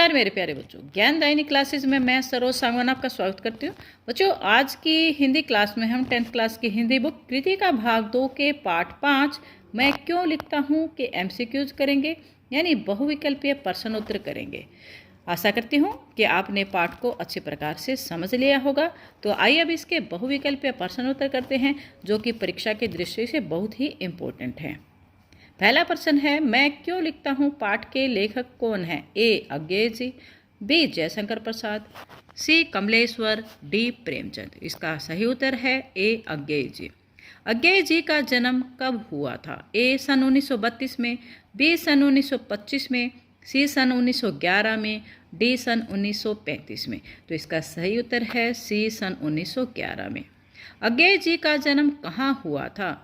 नमस्कार मेरे प्यारे बच्चों, ज्ञानदायिनी क्लासेस में मैं सरोज सांगवान आपका स्वागत करती हूँ। बच्चों, आज की हिंदी क्लास में हम 10th क्लास की हिंदी बुक कृतिका भाग 2 के पार्ट 5 मैं क्यों लिखता हूँ कि एमसीक्यूज करेंगे, यानी बहुविकल्पीय प्रश्नोत्तर करेंगे। आशा करती हूँ कि आपने पाठ को अच्छे प्रकार से समझ लिया होगा। तो आइए अब इसके बहुविकल्पीय प्रश्नोत्तर करते हैं, जो कि परीक्षा की दृष्टि से बहुत ही इम्पोर्टेंट है। पहला प्रश्न है, मैं क्यों लिखता हूँ पाठ के लेखक कौन है? ए अज्ञेय जी, बी जयशंकर प्रसाद, सी कमलेश्वर, डी प्रेमचंद। इसका सही उत्तर है ए अज्ञेय जी। अज्ञेय जी का जन्म कब हुआ था? ए सन 1932 में, बी सन 1925 में, सी सन 1911 में, डी सन 1935 में। तो इसका सही उत्तर है सी सन 1911 में। अज्ञेय जी का जन्म कहाँ हुआ था?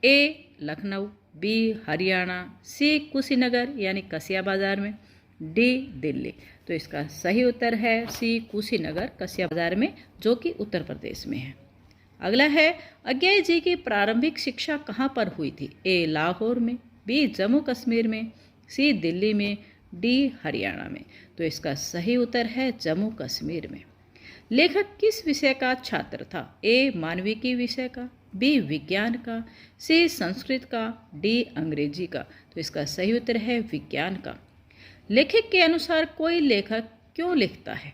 ए लखनऊ, बी हरियाणा, सी कुशीनगर यानी कसिया बाजार में, डी दिल्ली। तो इसका सही उत्तर है सी कुशीनगर कसिया बाजार में, जो कि उत्तर प्रदेश में है। अगला है, अज्ञेय जी की प्रारंभिक शिक्षा कहाँ पर हुई थी? ए लाहौर में, बी जम्मू कश्मीर में, सी दिल्ली में, डी हरियाणा में। तो इसका सही उत्तर है जम्मू कश्मीर में। लेखक किस विषय का छात्र था? ए मानविकी विषय का, बी विज्ञान का, सी संस्कृत का, डी अंग्रेजी का। तो इसका सही उत्तर है विज्ञान का। लेखक के अनुसार कोई लेखक क्यों लिखता है?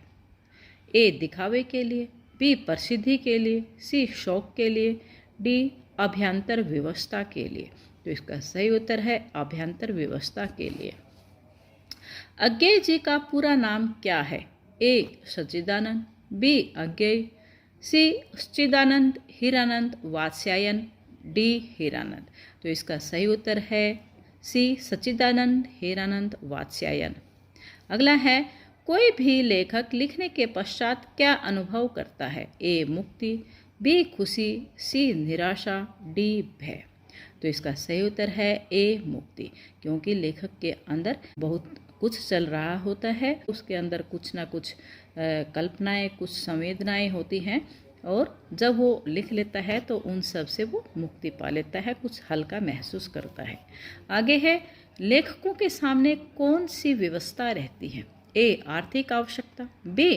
ए दिखावे के लिए, बी प्रसिद्धि के लिए, सी शौक के लिए, डी अभ्यंतर व्यवस्था के लिए। तो इसका सही उत्तर है अभ्यंतर व्यवस्था के लिए। अज्ञेय जी का पूरा नाम क्या है? ए सच्चिदानंद, बी अज्ञेय, सी सच्चिदानंद हीरानंद वात्स्यायन, डी हीरानंद। तो इसका सही उत्तर है सी सच्चिदानंद हीरानंद वात्स्यायन। अगला है, कोई भी लेखक लिखने के पश्चात क्या अनुभव करता है? ए मुक्ति, बी खुशी, सी निराशा, डी भय। तो इसका सही उत्तर है ए मुक्ति, क्योंकि लेखक के अंदर बहुत कुछ चल रहा होता है, उसके अंदर कुछ ना कुछ कल्पनाएं, कुछ संवेदनाएं होती हैं, और जब वो लिख लेता है तो उन सब से वो मुक्ति पा लेता है, कुछ हल्का महसूस करता है। आगे है, लेखकों के सामने कौन सी व्यवस्था रहती है? ए आर्थिक आवश्यकता, बी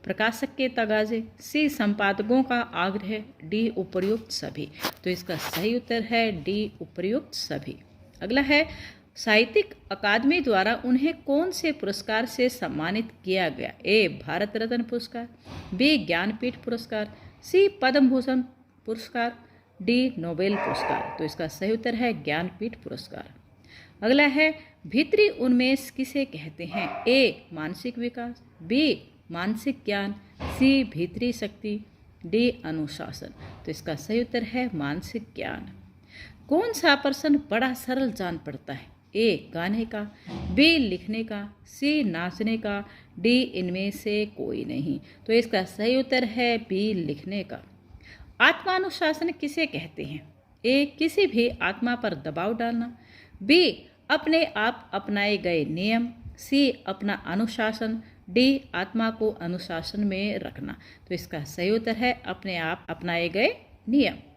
प्रकाशक के तगाजे, सी संपादकों का आग्रह, डी उपर्युक्त सभी। तो इसका सही उत्तर है डी उपर्युक्त सभी। अगला है, साहित्यिक अकादमी द्वारा उन्हें कौन से पुरस्कार से सम्मानित किया गया? ए भारत रत्न पुरस्कार, बी ज्ञानपीठ पुरस्कार, सी पद्म भूषण पुरस्कार, डी नोबेल पुरस्कार। तो इसका सही उत्तर है ज्ञानपीठ पुरस्कार। अगला है, भीतरी उन्मेष किसे कहते हैं? ए मानसिक विकास, बी मानसिक ज्ञान, सी भीतरी शक्ति, डी अनुशासन। तो इसका सही उत्तर है मानसिक ज्ञान। कौन सा प्रश्न बड़ा सरल जान पड़ता है? ए गाने का, बी लिखने का, सी नाचने का, डी इनमें से कोई नहीं। तो इसका सही उत्तर है बी लिखने का। आत्मानुशासन किसे कहते हैं? ए किसी भी आत्मा पर दबाव डालना, बी अपने आप अपनाए गए नियम, सी अपना अनुशासन, डी आत्मा को अनुशासन में रखना। तो इसका सही उत्तर है अपने आप अपनाए गए नियम।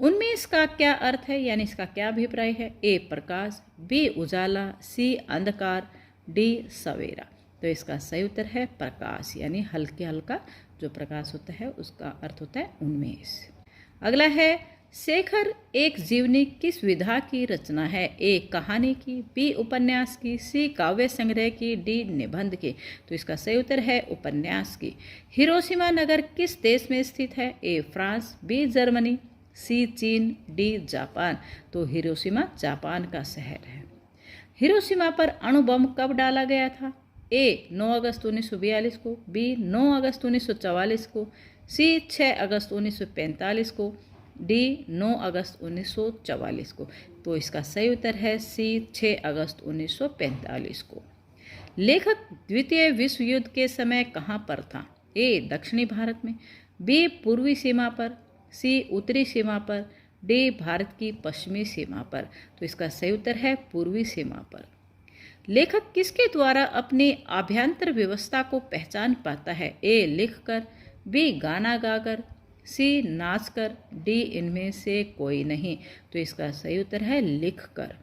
उनमें इसका क्या अर्थ है, यानी इसका क्या अभिप्राय है? ए प्रकाश, बी उजाला, सी अंधकार, डी सवेरा। तो इसका सही उत्तर है प्रकाश, यानी हल्के हल्का जो प्रकाश होता है उसका अर्थ होता है उन्मेष। अगला है, शेखर एक जीवनी किस विधा की रचना है? ए कहानी की, बी उपन्यास की, सी काव्य संग्रह की, डी निबंध की। तो इसका सही उत्तर है उपन्यास की। हिरोशिमा नगर किस देश में स्थित है? ए फ्रांस, बी जर्मनी, सी चीन, डी जापान। तो हिरोशिमा जापान का शहर है। हिरोशिमा पर अणु बम कब डाला गया था? ए 9 अगस्त 1942 को, बी 9 अगस्त 1944 को, सी 6 अगस्त 1945 को, डी 9 अगस्त 1944 को। तो इसका सही उत्तर है सी 6 अगस्त 1945 को। लेखक द्वितीय विश्व युद्ध के समय कहाँ पर था? ए दक्षिणी भारत में, बी पूर्वी सीमा पर, सी उत्तरी सीमा पर, डी भारत की पश्चिमी सीमा पर। तो इसका सही उत्तर है पूर्वी सीमा पर। लेखक किसके द्वारा अपनी आभ्यंतर व्यवस्था को पहचान पाता है? ए लिखकर, बी गाना गाकर, सी नाचकर, डी इनमें से कोई नहीं। तो इसका सही उत्तर है लिखकर।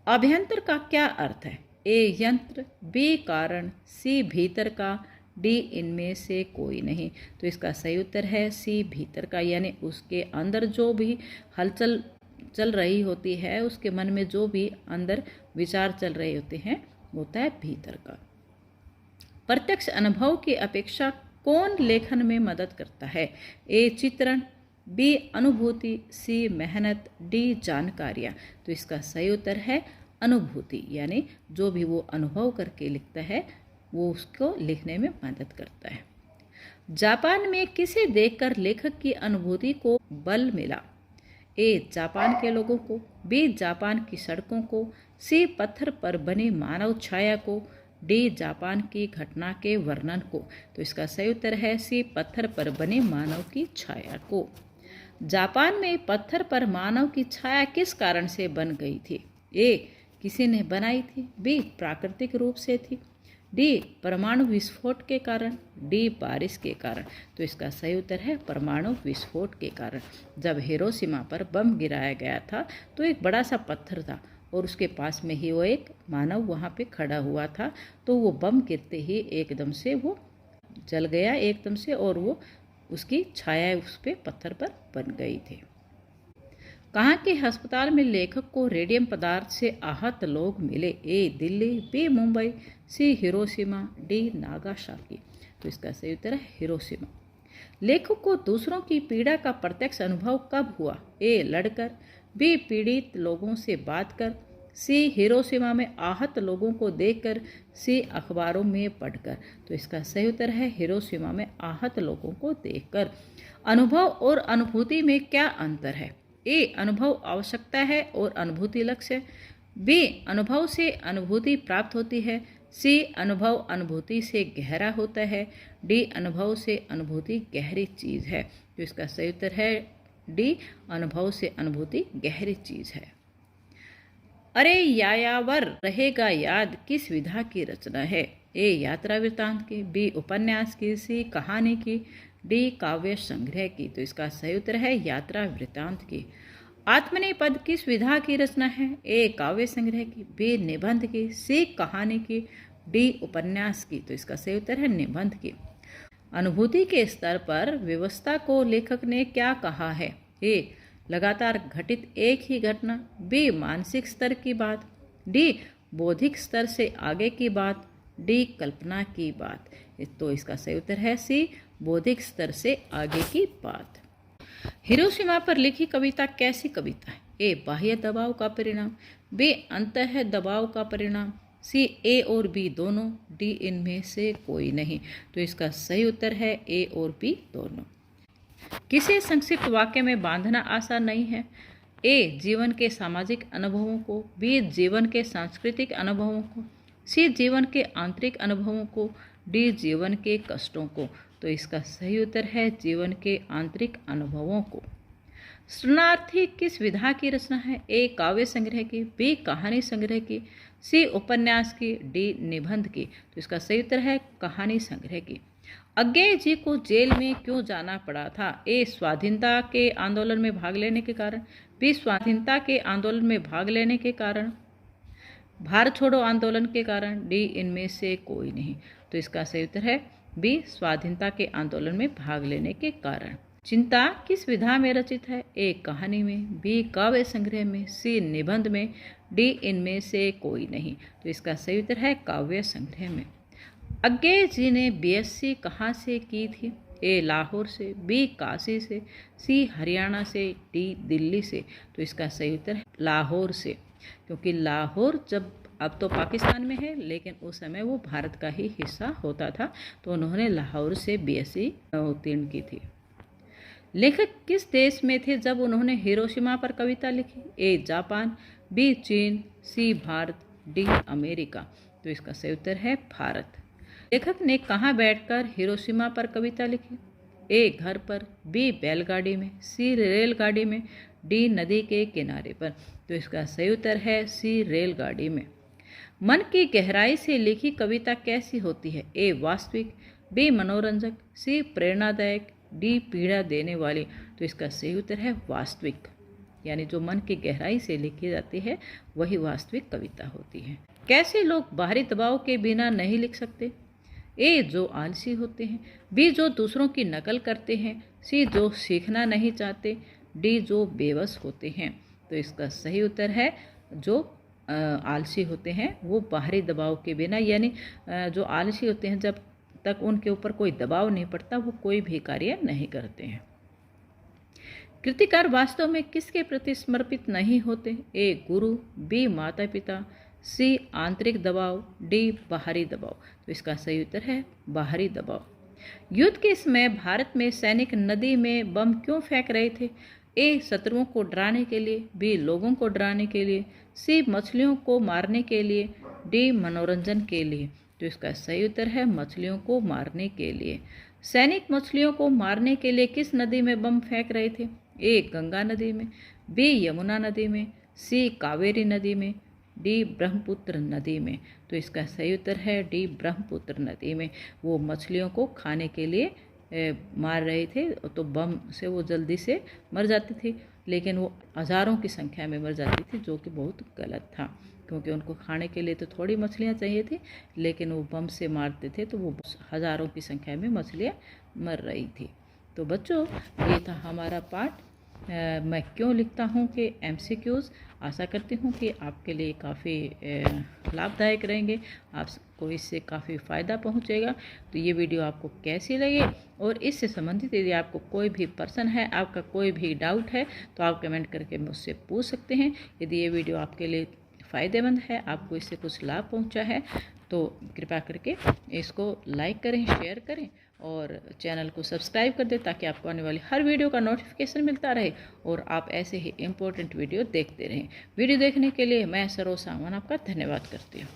अभ्यंतर का क्या अर्थ है? ए यंत्र, बी कारण, सी भीतर का, डी इनमें से कोई नहीं। तो इसका सही उत्तर है सी भीतर का, यानी उसके अंदर जो भी हलचल चल रही होती है, उसके मन में जो भी अंदर विचार चल रहे होते हैं, होता है भीतर का। प्रत्यक्ष अनुभव की अपेक्षा कौन लेखन में मदद करता है? ए चित्रण, बी अनुभूति, सी मेहनत, डी जानकारियाँ। तो इसका सही उत्तर है अनुभूति, यानी जो भी वो अनुभव करके लिखता है वो उसको लिखने में मदद करता है। जापान में किसे देखकर लेखक की अनुभूति को बल मिला? ए जापान के लोगों को, बी जापान की सड़कों को, सी पत्थर पर बनी मानव छाया को, डी जापान की घटना के वर्णन को। तो इसका सही उत्तर है सी पत्थर पर बनी मानव की छाया को। जापान में पत्थर पर मानव की छाया किस कारण से बन गई थी? ए किसी ने बनाई थी, बी प्राकृतिक रूप से थी, डी परमाणु विस्फोट के कारण, डी बारिश के कारण। तो इसका सही उत्तर है परमाणु विस्फोट के कारण। जब हिरोशिमा पर बम गिराया गया था तो एक बड़ा सा पत्थर था और उसके पास में ही वो एक मानव वहाँ पे खड़ा हुआ था, तो वो बम गिरते ही एकदम से वो जल गया एकदम से, और वो उसकी छाया उस पे पत्थर पर बन गई थी। कहाँ के अस्पताल में लेखक को रेडियम पदार्थ से आहत लोग मिले? ए दिल्ली, बी मुंबई, सी हिरोशिमा, डी नागासाकी। तो इसका सही उत्तर है हिरोशिमा। लेखक को दूसरों की पीड़ा का प्रत्यक्ष अनुभव कब हुआ? ए लड़कर, बी पीड़ित लोगों से बात कर, सी हिरोशिमा में आहत लोगों को देखकर, सी अखबारों में पढ़कर। तो इसका सही उत्तर है हिरोशिमा में आहत लोगों को देखकर। अनुभव और अनुभूति में क्या अंतर है? ए अनुभव आवश्यकता है और अनुभूति लक्ष्य, बी अनुभव से अनुभूति प्राप्त होती है, सी अनुभव अनुभूति से गहरा होता है, डी अनुभव से अनुभूति गहरी चीज़ है। तो इसका सही उत्तर है डी अनुभव से अनुभूति गहरी चीज़ है। अरे यायावर रहेगा याद किस विधा की रचना है? ए यात्रा वृत्तांत की, बी उपन्यास की, सी कहानी की, डी काव्य संग्रह की। तो इसका सही उत्तर है यात्रा वृत्तांत की। आत्मनेपद किस विधा की रचना है? ए काव्य संग्रह की, बी निबंध की, सी कहानी की, डी उपन्यास की। तो इसका सही उत्तर है निबंध की। अनुभूति के स्तर पर व्यवस्था को लेखक ने क्या कहा है? ए लगातार घटित एक ही घटना, बी मानसिक स्तर की बात, डी बौद्धिक स्तर से आगे की बात, डी कल्पना की बात। तो इसका सही उत्तर है सी बौद्धिक स्तर से आगे की बात। हिरोशिमा पर लिखी कविता कैसी कविता है? ए बाह्य दबाव का परिणाम, बी अंतः दबाव का परिणाम, सी ए और बी दोनों, डी इनमें से कोई नहीं। तो इसका सही उत्तर है ए और बी दोनों। किसे संक्षिप्त वाक्य में बांधना आसान नहीं है? ए जीवन के सामाजिक अनुभवों को, बी जीवन के सांस्कृतिक अनुभवों को, सी जीवन के आंतरिक अनुभवों को, डी जीवन के कष्टों को। तो इसका सही उत्तर है जीवन के आंतरिक अनुभवों को। शरणार्थी किस विधा की रचना है? ए काव्य संग्रह की, बी कहानी संग्रह की, सी उपन्यास की, डी निबंध की। तो इसका सही उत्तर है कहानी संग्रह की। अज्ञेय जी को जेल में क्यों जाना पड़ा था? ए स्वाधीनता के आंदोलन में भाग लेने के कारण, बी स्वाधीनता के आंदोलन में भाग लेने के कारण, भारत छोड़ो आंदोलन के कारण, डी इनमें से कोई नहीं। तो इसका सही उत्तर है बी स्वाधीनता के आंदोलन में भाग लेने के कारण। चिंता किस विधा में रचित है? ए कहानी में, बी काव्य संग्रह में, सी निबंध में, डी इनमें से कोई नहीं। तो इसका सही उत्तर है काव्य संग्रह में। अज्ञेय जी ने बीएससी कहाँ से की थी? ए लाहौर से, बी काशी से, सी हरियाणा से, डी दिल्ली से। तो इसका सही उत्तर है लाहौर से, क्योंकि लाहौर जब अब तो पाकिस्तान में है, लेकिन उस समय वो भारत का ही हिस्सा होता था, तो उन्होंने लाहौर से बीएससी उत्तीर्ण की थी। लेखक किस देश में थे जब उन्होंने हिरोशिमा पर कविता लिखी? ए जापान, बी चीन, सी भारत, डी अमेरिका। तो इसका सही उत्तर है भारत। लेखक ने कहाँ बैठकर हिरोशिमा पर कविता लिखी? ए घर पर, बी बैलगाड़ी में, सी रेलगाड़ी में, डी नदी के किनारे पर। तो इसका सही उत्तर है सी रेलगाड़ी में। मन की गहराई से लिखी कविता कैसी होती है? ए वास्तविक, बी मनोरंजक, सी प्रेरणादायक, डी पीड़ा देने वाली। तो इसका सही उत्तर है वास्तविक, यानी जो मन की गहराई से लिखी जाती है वही वास्तविक कविता होती है। कैसे लोग बाहरी दबाव के बिना नहीं लिख सकते? ए, जो आलसी होते हैं। बी, जो दूसरों की नकल करते हैं। सी, जो सीखना नहीं चाहते। डी, जो बेबस होते हैं। तो इसका सही उत्तर है जो आलसी होते हैं, वो बाहरी दबाव के बिना, यानी जो आलसी होते हैं, जब तक उनके ऊपर कोई दबाव नहीं पड़ता वो कोई भी कार्य नहीं करते हैं। कृतिकार वास्तव में किसके प्रति समर्पित नहीं होते? ए, गुरु। बी, माता पिता। सी, आंतरिक दबाव। डी, बाहरी दबाव। तो इसका सही उत्तर है बाहरी दबाव। युद्ध के समय भारत में सैनिक नदी में बम क्यों फेंक रहे थे? ए, शत्रुओं को डराने के लिए। बी, लोगों को डराने के लिए। सी, मछलियों को मारने के लिए। डी, मनोरंजन के लिए। तो इसका सही उत्तर है मछलियों को मारने के लिए। सैनिक मछलियों को मारने के लिए किस नदी में बम फेंक रहे थे? ए, गंगा नदी में। बी, यमुना नदी में। सी, कावेरी नदी में। डी, ब्रह्मपुत्र नदी में। तो इसका सही उत्तर है डी, ब्रह्मपुत्र नदी में। वो मछलियों को खाने के लिए मार रहे थे, तो बम से वो जल्दी से मर जाती थी, लेकिन वो हज़ारों की संख्या में मर जाती थी, जो कि बहुत गलत था, क्योंकि उनको खाने के लिए तो थोड़ी मछलियाँ चाहिए थी, लेकिन वो बम से मारते थे तो वो हज़ारों की संख्या में मछलियाँ मर रही थी। तो बच्चों, ये था हमारा पाठ मैं क्यों लिखता हूँ कि MCQs। आशा करती हूँ कि आपके लिए काफ़ी लाभदायक रहेंगे, आपको इससे काफ़ी फ़ायदा पहुँचेगा। तो ये वीडियो आपको कैसी लगी, और इससे संबंधित यदि आपको कोई भी प्रश्न है, आपका कोई भी डाउट है, तो आप कमेंट करके मुझसे पूछ सकते हैं। यदि ये वीडियो आपके लिए फ़ायदेमंद है, आपको इससे कुछ लाभ पहुँचा है, तो कृपया करके इसको लाइक करें, शेयर करें और चैनल को सब्सक्राइब कर दें, ताकि आपको आने वाली हर वीडियो का नोटिफिकेशन मिलता रहे और आप ऐसे ही इम्पोर्टेंट वीडियो देखते रहें। वीडियो देखने के लिए मैं सरोज सांगवान आपका धन्यवाद करती हूँ।